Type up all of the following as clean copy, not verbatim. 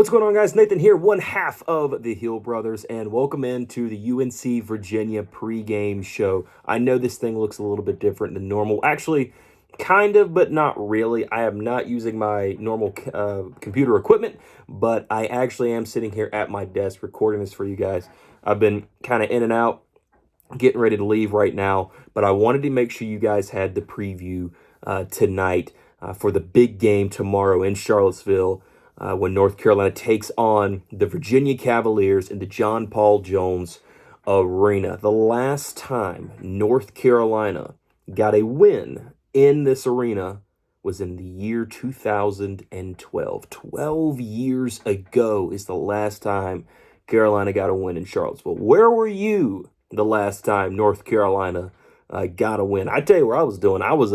What's going on, guys? Nathan here, one half of the Hill Brothers, and welcome into the UNC Virginia pregame show. I know this thing looks a little bit different than normal. Actually, kind of, but not really. I am not using my normal computer equipment, but I actually am sitting here at my desk recording this for you guys. I've been kind of in and out, getting ready to leave right now, but I wanted to make sure you guys had the preview tonight for the big game tomorrow in Charlottesville when North Carolina takes on the Virginia Cavaliers in the John Paul Jones Arena. The last time North Carolina got a win in this arena was in the year 2012. 12 years ago is the last time Carolina got a win in Charlottesville. Where were you the last time North Carolina got a win? I tell you where I was doing. I was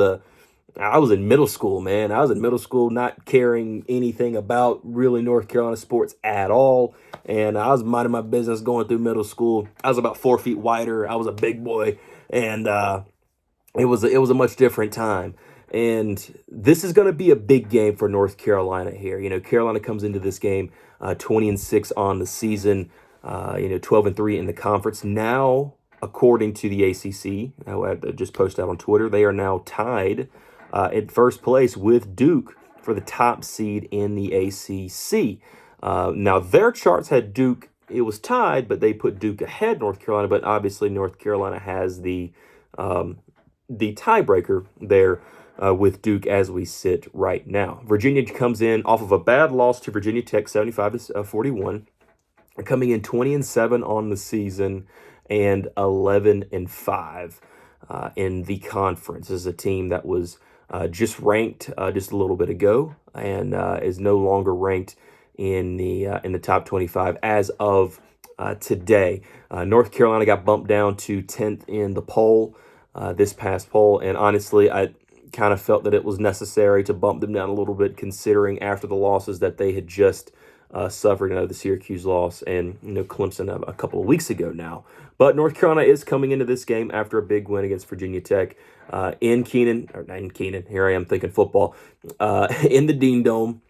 in middle school, man. I was in middle school, not caring anything about really North Carolina sports at all. And I was minding my business going through middle school. I was about 4 feet wider. I was a big boy, and it was a much different time. And this is going to be a big game for North Carolina here. You know, Carolina comes into this game 20-6 on the season. 12-3 in the conference. Now, according to the ACC, I just posted out on Twitter, they are now tied in first place with Duke for the top seed in the ACC. Now, their charts had Duke. It was tied, but they put Duke ahead North Carolina. But obviously, North Carolina has the tiebreaker there with Duke as we sit right now. Virginia comes in off of a bad loss to Virginia Tech, 75-41. Coming in 20-7 on the season and 11-5 in the conference. This is a team that was just ranked just a little bit ago and is no longer ranked in the top 25 as of today. North Carolina got bumped down to 10th in the poll, this past poll, and honestly, I kind of felt that it was necessary to bump them down a little bit, considering after the losses that they had just suffered, the Syracuse loss and Clemson a couple of weeks ago now. But North Carolina is coming into this game after a big win against Virginia Tech not in Keenan. Here I am thinking football. In the Dean Dome,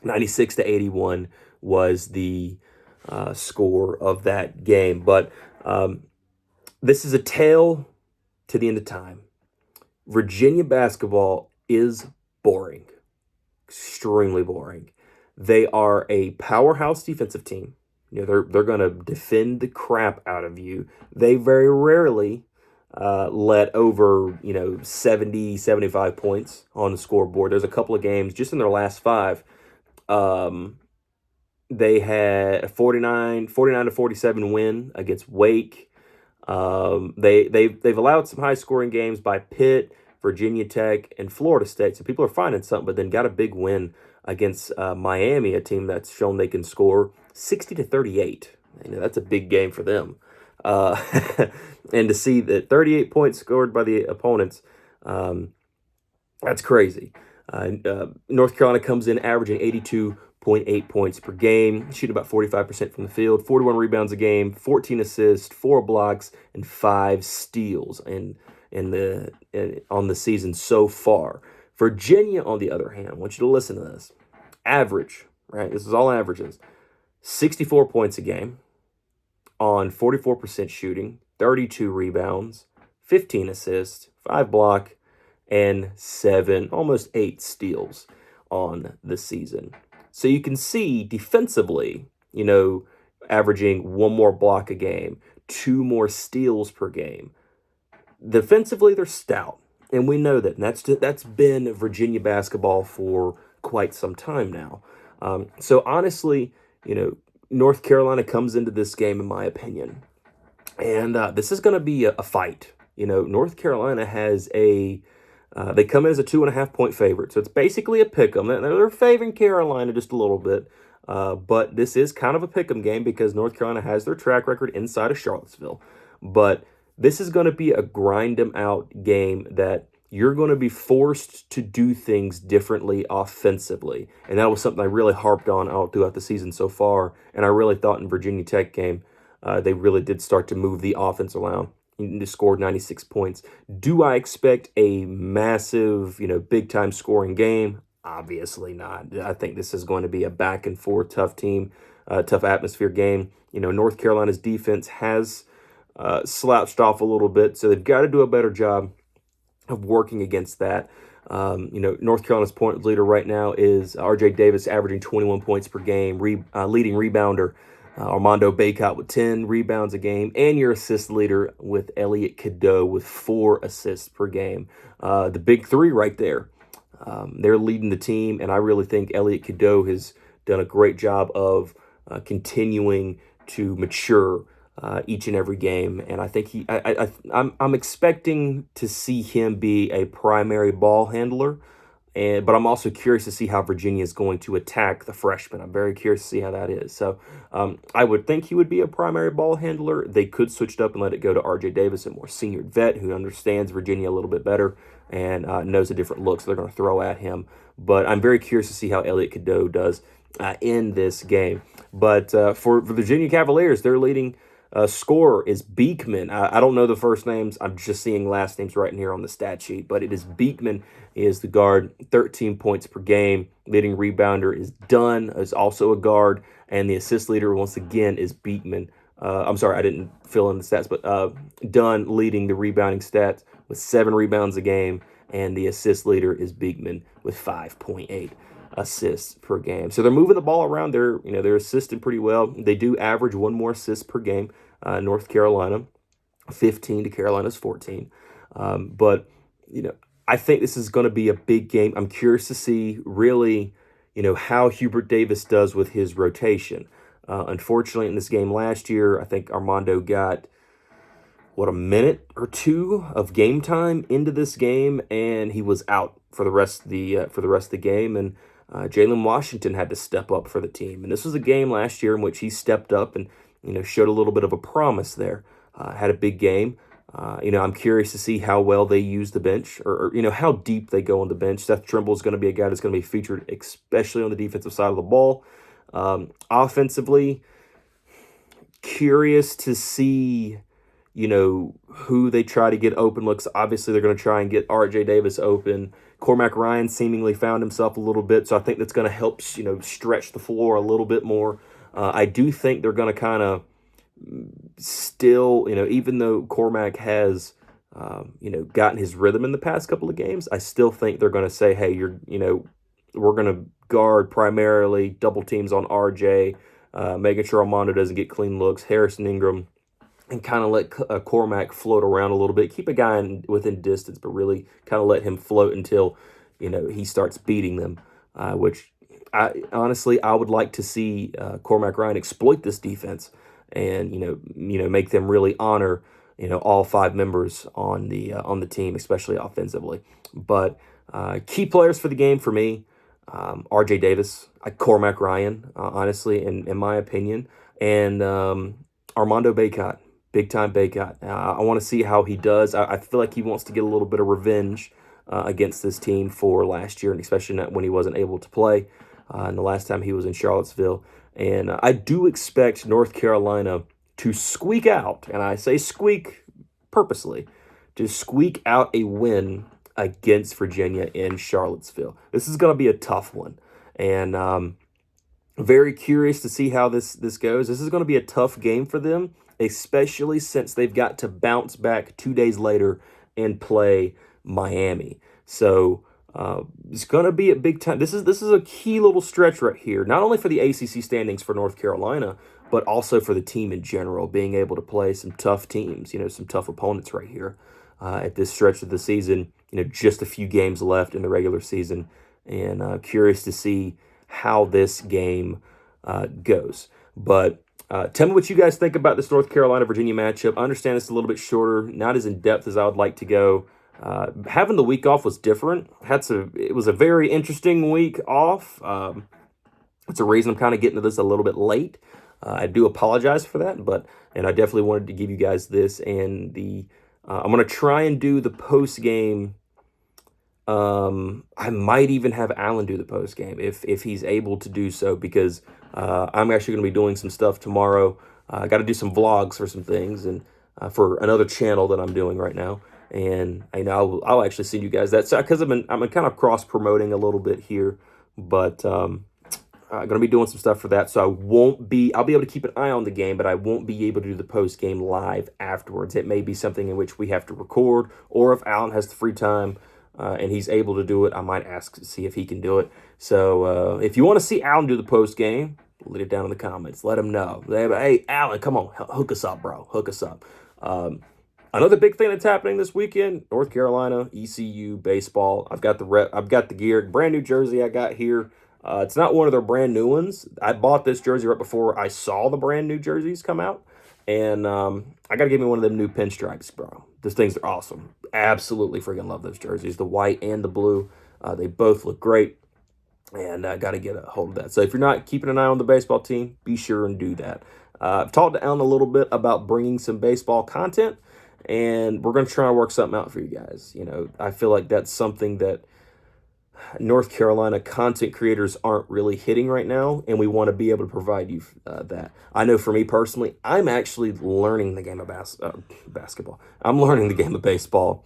96-81 was the score of that game. But this is a tale to the end of time. Virginia basketball is boring, extremely boring. They are a powerhouse defensive team. They're going to defend the crap out of you. They very rarely let over 70, 75 points on the scoreboard. There's a couple of games just in their last five. They had a 49-47 win against Wake. They've allowed some high scoring games by Pitt, Virginia Tech, and Florida State. So people are finding something, but then got a big win against Miami, a team that's shown they can score 60-38. That's a big game for them. And to see that 38 points scored by the opponents, that's crazy. North Carolina comes in averaging 82.8 points per game, shooting about 45% from the field, 41 rebounds a game, 14 assists, 4 blocks, and 5 steals on the season so far. Virginia, on the other hand, I want you to listen to this. Average, right? This is all averages. 64 points a game on 44% shooting, 32 rebounds, 15 assists, 5 block, and 7, almost 8 steals on the season. So you can see defensively, averaging 1 more block a game, 2 more steals per game. Defensively, they're stout. And we know that. And that's been Virginia basketball for quite some time now. So honestly, North Carolina comes into this game, in my opinion, and this is going to be a fight. North Carolina has they come in as a 2.5-point favorite. So it's basically a pick 'em. They're favoring Carolina just a little bit. But this is kind of a pick 'em game because North Carolina has their track record inside of Charlottesville. But this is going to be a grind them out game that you're going to be forced to do things differently offensively. And that was something I really harped on out throughout the season so far. And I really thought in Virginia Tech game, they really did start to move the offense around. He scored 96 points. Do I expect a massive, big-time scoring game? Obviously not. I think this is going to be a back and forth tough team, tough atmosphere game. North Carolina's defense has slouched off a little bit, so they've got to do a better job of working against that. North Carolina's point leader right now is R.J. Davis, averaging 21 points per game, leading rebounder Armando Bacot with 10 rebounds a game, and your assist leader with Elliot Cadeau with 4 assists per game. The big three right there. They're leading the team, and I really think Elliot Cadeau has done a great job of continuing to mature each and every game. And I think I'm expecting to see him be a primary ball handler. But I'm also curious to see how Virginia is going to attack the freshman. I'm very curious to see how that is. So I would think he would be a primary ball handler. They could switch it up and let it go to R.J. Davis, a more senior vet who understands Virginia a little bit better and knows the different looks they're going to throw at him. But I'm very curious to see how Elliot Cadeau does in this game. But for the Virginia Cavaliers, their leading scorer is Beekman. I don't know the first names. I'm just seeing last names right in here on the stat sheet. But it is Beekman is the guard, 13 points per game. Leading rebounder is Dunn, is also a guard. And the assist leader, once again, is Beekman. I'm sorry, I didn't fill in the stats, but Dunn leading the rebounding stats with 7 rebounds a game. And the assist leader is Beekman with 5.8 assists per game. So they're moving the ball around. They're assisting pretty well. They do average 1 more assist per game. North Carolina, 15 to Carolina's 14. But I think this is going to be a big game. I'm curious to see really, how Hubert Davis does with his rotation. Unfortunately, in this game last year, I think Armando got a minute or two of game time into this game, and he was out for the rest of the game. And Jalen Washington had to step up for the team. And this was a game last year in which he stepped up and showed a little bit of a promise there. Had a big game. I'm curious to see how well they use the bench, or how deep they go on the bench. Seth Trimble is going to be a guy that's going to be featured, especially on the defensive side of the ball. Offensively, curious to see who they try to get open looks. Obviously, they're going to try and get R.J. Davis open. Cormac Ryan seemingly found himself a little bit, so I think that's going to help, stretch the floor a little bit more. I do think they're going to kind of still, even though Cormac has, gotten his rhythm in the past couple of games, I still think they're going to say, hey, we're going to guard primarily double teams on R.J., making sure Armando doesn't get clean looks, Harrison Ingram, and kind of let Cormac float around a little bit. Keep a guy within distance, but really kind of let him float until, he starts beating them, which I would like to see Cormac Ryan exploit this defense and, make them really honor, all 5 members on the team, especially offensively. But key players for the game for me, R.J. Davis, Cormac Ryan, honestly, in my opinion, and Armando Bacot. Big-time Bacot. I want to see how he does. I feel like he wants to get a little bit of revenge against this team for last year, and especially when he wasn't able to play and the last time he was in Charlottesville. And I do expect North Carolina to squeak out, and I say squeak purposely, to squeak out a win against Virginia in Charlottesville. This is going to be a tough one, and very curious to see how this goes. This is going to be a tough game for them, especially since they've got to bounce back 2 days later and play Miami. So it's going to be a big time. This is a key little stretch right here, not only for the ACC standings for North Carolina, but also for the team in general, being able to play some tough teams, some tough opponents right here at this stretch of the season. Just a few games left in the regular season, and curious to see how this game goes. But tell me what you guys think about this North Carolina-Virginia matchup. I understand it's a little bit shorter, not as in-depth as I would like to go. Having the week off was different. It was a very interesting week off. It's a reason I'm kind of getting to this a little bit late. I do apologize for that, and I definitely wanted to give you guys this. And I'm going to try and do the post-game. I might even have Alan do the post game if he's able to do so, because I'm actually going to be doing some stuff tomorrow. I got to do some vlogs for some things and for another channel that I'm doing right now. And I know I'll actually send you guys that. So because I'm kind of cross promoting a little bit here, but going to be doing some stuff for that. So I'll be able to keep an eye on the game, but I won't be able to do the post game live afterwards. It may be something in which we have to record, or if Alan has the free time and he's able to do it, I might ask to see if he can do it. So if you want to see Alan do the post game, leave it down in the comments. Let him know. Hey, Alan, come on, hook us up, bro. Hook us up. Another big thing that's happening this weekend: North Carolina, ECU baseball. I've got the gear, brand new jersey I got here. It's not one of their brand new ones. I bought this jersey right before I saw the brand new jerseys come out, and I got to give me one of them new pinstripes, bro. Those things are awesome. Absolutely freaking love those jerseys, the white and the blue. They both look great, and I got to get a hold of that. So if you're not keeping an eye on the baseball team, be sure and do that. I've talked to Alan a little bit about bringing some baseball content, and we're going to try and work something out for you guys. You know, I feel like that's something that North Carolina content creators aren't really hitting right now, and we want to be able to provide you that. I know for me personally, I'm actually learning the game of basketball. I'm learning the game of baseball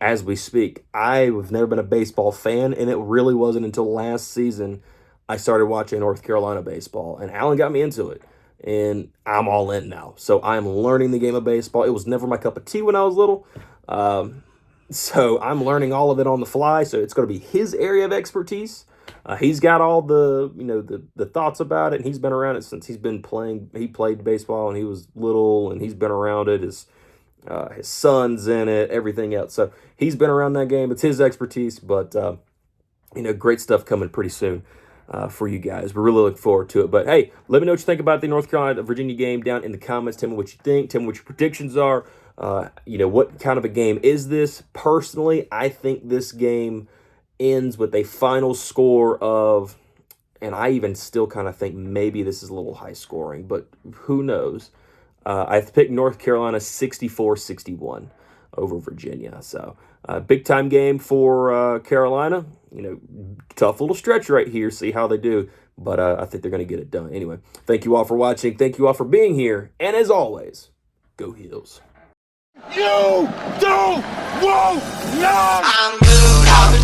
as we speak. I've never been a baseball fan, and it really wasn't until last season I started watching North Carolina baseball, and Alan got me into it, and I'm all in now. So I'm learning the game of baseball. It was never my cup of tea when I was little. So I'm learning all of it on the fly. So it's going to be his area of expertise. He's got all the, the thoughts about it. And he's been around it since he's been playing. He played baseball and he was little, and he's been around it. His son's in it, everything else. So he's been around that game. It's his expertise, but, great stuff coming pretty soon for you guys. We're really looking forward to it. But hey, let me know what you think about the North Carolina-Virginia game down in the comments. Tell me what you think. Tell me what your predictions are. What kind of a game is this? Personally, I think this game ends with a final score of, and I even still kind of think maybe this is a little high scoring, but who knows? I've picked North Carolina 64-61 over Virginia. So big time game for Carolina. Tough little stretch right here. See how they do. But I think they're going to get it done. Anyway, thank you all for watching. Thank you all for being here. And as always, go Heels. You don't want none. I'm good.